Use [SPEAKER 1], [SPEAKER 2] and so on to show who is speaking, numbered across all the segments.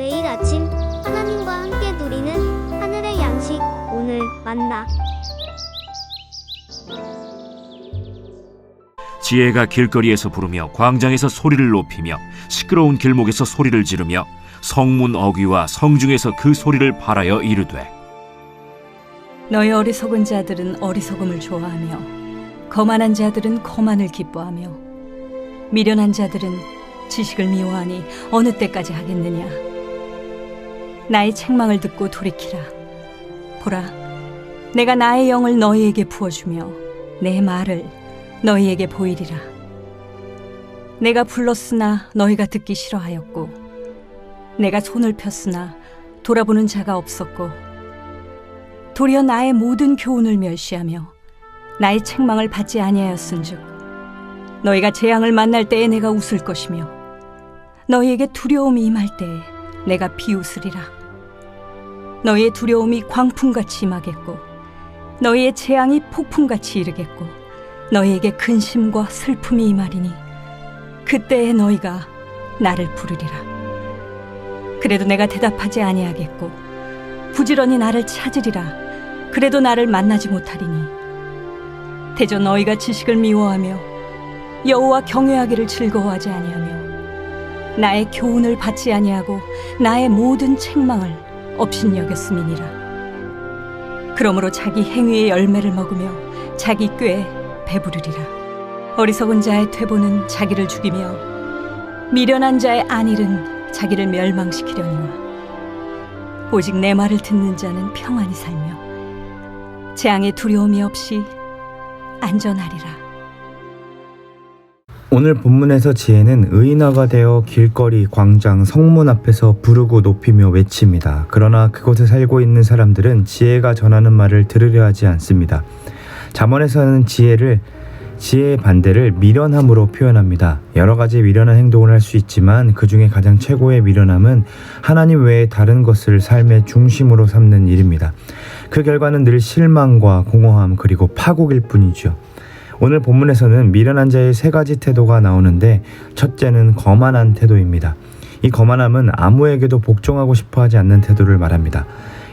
[SPEAKER 1] 매일 아침 하나님과 함께 누리는 하늘의 양식, 오늘 만나.
[SPEAKER 2] 지혜가 길거리에서 부르며 광장에서 소리를 높이며 시끄러운 길목에서 소리를 지르며 성문 어귀와 성중에서 그 소리를 발하여 이르되,
[SPEAKER 3] 너희 어리석은 자들은 어리석음을 좋아하며 거만한 자들은 거만을 기뻐하며 미련한 자들은 지식을 미워하니 어느 때까지 하겠느냐. 나의 책망을 듣고 돌이키라. 보라, 내가 나의 영을 너희에게 부어주며 내 말을 너희에게 보이리라. 내가 불렀으나 너희가 듣기 싫어하였고 내가 손을 폈으나 돌아보는 자가 없었고 도리어 나의 모든 교훈을 멸시하며 나의 책망을 받지 아니하였은즉 너희가 재앙을 만날 때에 내가 웃을 것이며 너희에게 두려움이 임할 때에 내가 비웃으리라. 너희의 두려움이 광풍같이 임하겠고 너희의 재앙이 폭풍같이 이르겠고 너희에게 근심과 슬픔이 임하리니 그때에 너희가 나를 부르리라. 그래도 내가 대답하지 아니하겠고 부지런히 나를 찾으리라. 그래도 나를 만나지 못하리니 대저 너희가 지식을 미워하며 여호와 경외하기를 즐거워하지 아니하며 나의 교훈을 받지 아니하고 나의 모든 책망을 업신여겼음이니라. 그러므로 자기 행위의 열매를 먹으며 자기 꾀에 배부르리라. 어리석은 자의 퇴보는 자기를 죽이며 미련한 자의 안일은 자기를 멸망시키려니와 오직 내 말을 듣는 자는 평안히 살며 재앙의 두려움이 없이 안전하리라.
[SPEAKER 4] 오늘 본문에서 지혜는 의인화가 되어 길거리, 광장, 성문 앞에서 부르고 높이며 외칩니다. 그러나 그곳에 살고 있는 사람들은 지혜가 전하는 말을 들으려 하지 않습니다. 잠언에서는 지혜의 반대를 미련함으로 표현합니다. 여러 가지 미련한 행동을 할 수 있지만 그 중에 가장 최고의 미련함은 하나님 외에 다른 것을 삶의 중심으로 삼는 일입니다. 그 결과는 늘 실망과 공허함 그리고 파국일 뿐이죠. 오늘 본문에서는 미련한 자의 세 가지 태도가 나오는데 첫째는 거만한 태도입니다. 이 거만함은 아무에게도 복종하고 싶어하지 않는 태도를 말합니다.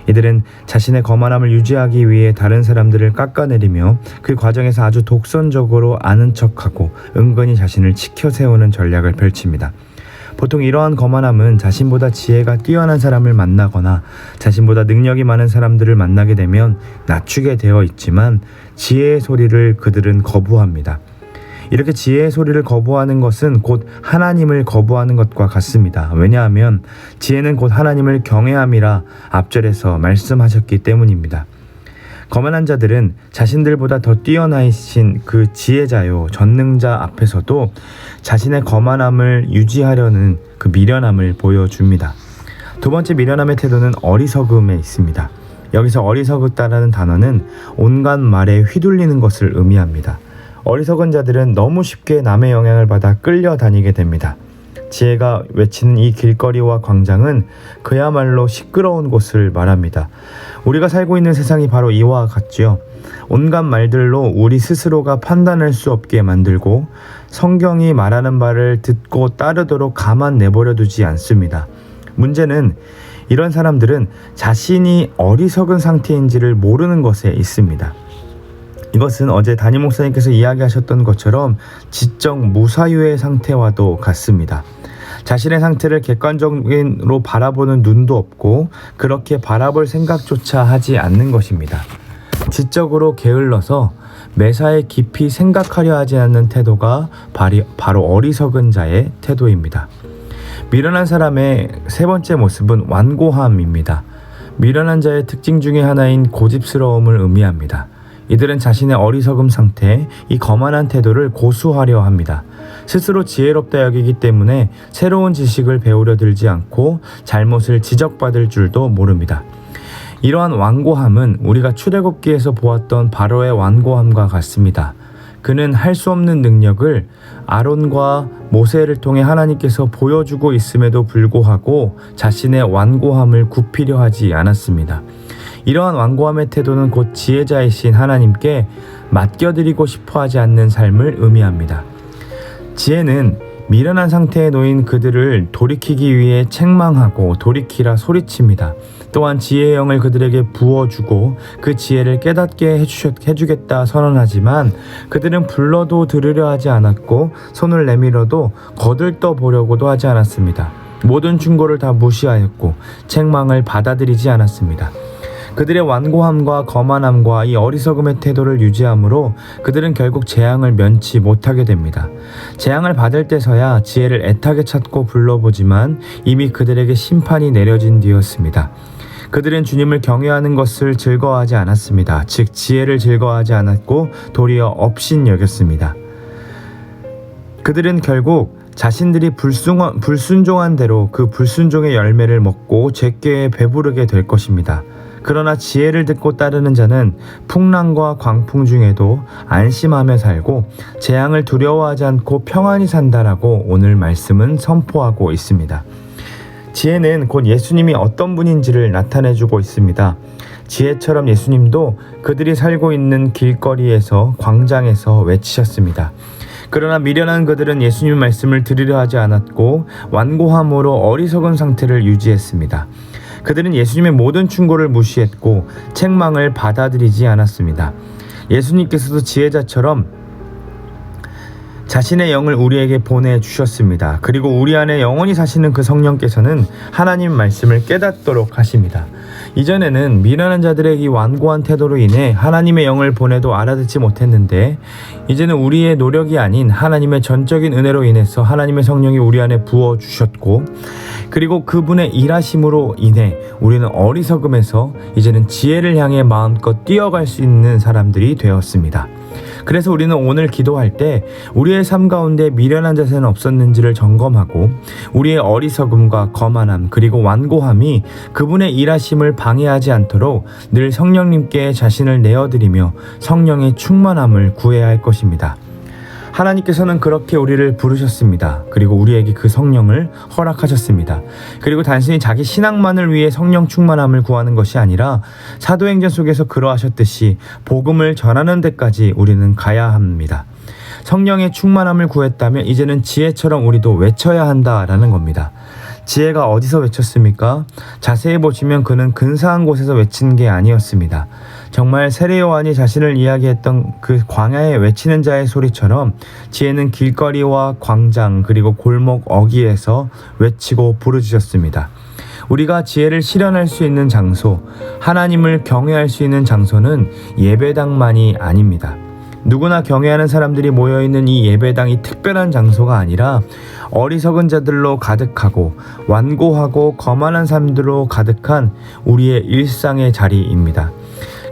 [SPEAKER 4] 이들은 자신의 거만함을 유지하기 위해 다른 사람들을 깎아내리며 그 과정에서 아주 독선적으로 아는 척하고 은근히 자신을 치켜 세우는 전략을 펼칩니다. 보통 이러한 거만함은 자신보다 지혜가 뛰어난 사람을 만나거나 자신보다 능력이 많은 사람들을 만나게 되면 낮추게 되어 있지만 지혜의 소리를 그들은 거부합니다. 이렇게 지혜의 소리를 거부하는 것은 곧 하나님을 거부하는 것과 같습니다. 왜냐하면 지혜는 곧 하나님을 경외함이라 앞절에서 말씀하셨기 때문입니다. 거만한 자들은 자신들보다 더 뛰어나신 그 지혜자요 전능자 앞에서도 자신의 거만함을 유지하려는 그 미련함을 보여줍니다. 두 번째 미련함의 태도는 어리석음에 있습니다. 여기서 어리석다라는 단어는 온갖 말에 휘둘리는 것을 의미합니다. 어리석은 자들은 너무 쉽게 남의 영향을 받아 끌려다니게 됩니다. 지혜가 외치는 이 길거리와 광장은 그야말로 시끄러운 곳을 말합니다. 우리가 살고 있는 세상이 바로 이와 같지요. 온갖 말들로 우리 스스로가 판단할 수 없게 만들고 성경이 말하는 바를 듣고 따르도록 가만 내버려 두지 않습니다. 문제는 이런 사람들은 자신이 어리석은 상태인지를 모르는 것에 있습니다. 이것은 어제 담임 목사님께서 이야기하셨던 것처럼 지적 무사유의 상태와도 같습니다. 자신의 상태를 객관적으로 바라보는 눈도 없고 그렇게 바라볼 생각조차 하지 않는 것입니다. 지적으로 게을러서 매사에 깊이 생각하려 하지 않는 태도가 바로 어리석은 자의 태도입니다. 미련한 사람의 세 번째 모습은 완고함입니다. 미련한 자의 특징 중에 하나인 고집스러움을 의미합니다. 이들은 자신의 어리석음 상태, 이 거만한 태도를 고수하려 합니다. 스스로 지혜롭다 여기기 때문에 새로운 지식을 배우려 들지 않고 잘못을 지적받을 줄도 모릅니다. 이러한 완고함은 우리가 출애굽기에서 보았던 바로의 완고함과 같습니다. 그는 할 수 없는 능력을 아론과 모세를 통해 하나님께서 보여주고 있음에도 불구하고 자신의 완고함을 굽히려 하지 않았습니다. 이러한 완고함의 태도는 곧 지혜자이신 하나님께 맡겨드리고 싶어하지 않는 삶을 의미합니다. 지혜는 미련한 상태에 놓인 그들을 돌이키기 위해 책망하고 돌이키라 소리칩니다. 또한 지혜의 영을 그들에게 부어주고 그 지혜를 깨닫게 해주겠다 선언하지만 그들은 불러도 들으려 하지 않았고 손을 내밀어도 거들떠 보려고도 하지 않았습니다. 모든 충고를 다 무시하였고 책망을 받아들이지 않았습니다. 그들의 완고함과 거만함과 이 어리석음의 태도를 유지함으로 그들은 결국 재앙을 면치 못하게 됩니다. 재앙을 받을 때서야 지혜를 애타게 찾고 불러보지만 이미 그들에게 심판이 내려진 뒤였습니다. 그들은 주님을 경외하는 것을 즐거워하지 않았습니다. 즉 지혜를 즐거워하지 않았고 도리어 업신여겼습니다. 그들은 결국 자신들이 불순종한 대로 그 불순종의 열매를 먹고 죄꾀에 배부르게 될 것입니다. 그러나 지혜를 듣고 따르는 자는 풍랑과 광풍 중에도 안심하며 살고 재앙을 두려워하지 않고 평안히 산다라고 오늘 말씀은 선포하고 있습니다. 지혜는 곧 예수님이 어떤 분인지를 나타내주고 있습니다. 지혜처럼 예수님도 그들이 살고 있는 길거리에서 광장에서 외치셨습니다. 그러나 미련한 그들은 예수님의 말씀을 들으려 하지 않았고 완고함으로 어리석은 상태를 유지했습니다. 그들은 예수님의 모든 충고를 무시했고 책망을 받아들이지 않았습니다. 예수님께서도 지혜자처럼 자신의 영을 우리에게 보내주셨습니다. 그리고 우리 안에 영원히 사시는 그 성령께서는 하나님 말씀을 깨닫도록 하십니다. 이전에는 미련한 자들의 이 완고한 태도로 인해 하나님의 영을 보내도 알아듣지 못했는데 이제는 우리의 노력이 아닌 하나님의 전적인 은혜로 인해서 하나님의 성령이 우리 안에 부어주셨고 그리고 그분의 일하심으로 인해 우리는 어리석음에서 이제는 지혜를 향해 마음껏 뛰어갈 수 있는 사람들이 되었습니다. 그래서 우리는 오늘 기도할 때 우리의 삶 가운데 미련한 자세는 없었는지를 점검하고 우리의 어리석음과 거만함 그리고 완고함이 그분의 일하심을 방해하지 않도록 늘 성령님께 자신을 내어드리며 성령의 충만함을 구해야 할 것입니다. 하나님께서는 그렇게 우리를 부르셨습니다. 그리고 우리에게 그 성령을 허락하셨습니다. 그리고 단순히 자기 신앙만을 위해 성령 충만함을 구하는 것이 아니라 사도행전 속에서 그러하셨듯이 복음을 전하는 데까지 우리는 가야 합니다. 성령의 충만함을 구했다면 이제는 지혜처럼 우리도 외쳐야 한다라는 겁니다. 지혜가 어디서 외쳤습니까? 자세히 보시면 그는 근사한 곳에서 외친 게 아니었습니다. 정말 세례 요한이 자신을 이야기했던 그 광야에 외치는 자의 소리처럼 지혜는 길거리와 광장 그리고 골목 어귀에서 외치고 부르짖었습니다. 우리가 지혜를 실현할 수 있는 장소, 하나님을 경외할 수 있는 장소는 예배당만이 아닙니다. 누구나 경외하는 사람들이 모여있는 이 예배당이 특별한 장소가 아니라 어리석은 자들로 가득하고 완고하고 거만한 사람들로 가득한 우리의 일상의 자리입니다.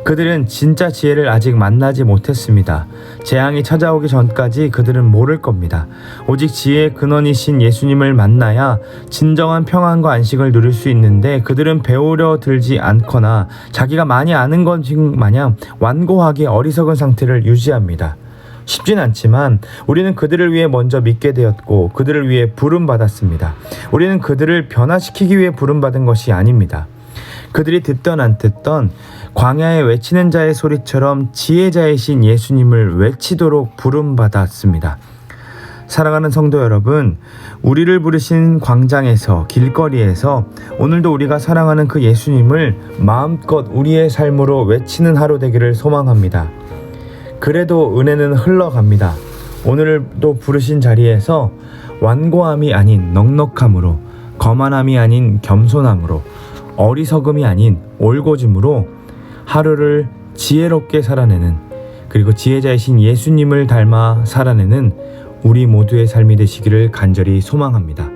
[SPEAKER 4] 그들은 진짜 지혜를 아직 만나지 못했습니다. 재앙이 찾아오기 전까지 그들은 모를 겁니다. 오직 지혜의 근원이신 예수님을 만나야 진정한 평안과 안식을 누릴 수 있는데 그들은 배우려 들지 않거나 자기가 많이 아는 것 마냥 완고하게 어리석은 상태를 유지합니다. 쉽진 않지만 우리는 그들을 위해 먼저 믿게 되었고 그들을 위해 부름받았습니다. 우리는 그들을 변화시키기 위해 부름받은 것이 아닙니다. 그들이 듣던 안 듣던 광야에 외치는 자의 소리처럼 지혜자이신 예수님을 외치도록 부름받았습니다. 사랑하는 성도 여러분, 우리를 부르신 광장에서 길거리에서 오늘도 우리가 사랑하는 그 예수님을 마음껏 우리의 삶으로 외치는 하루 되기를 소망합니다. 그래도 은혜는 흘러갑니다. 오늘도 부르신 자리에서 완고함이 아닌 넉넉함으로, 거만함이 아닌 겸손함으로, 어리석음이 아닌 올고짐으로 하루를 지혜롭게 살아내는, 그리고 지혜자이신 예수님을 닮아 살아내는 우리 모두의 삶이 되시기를 간절히 소망합니다.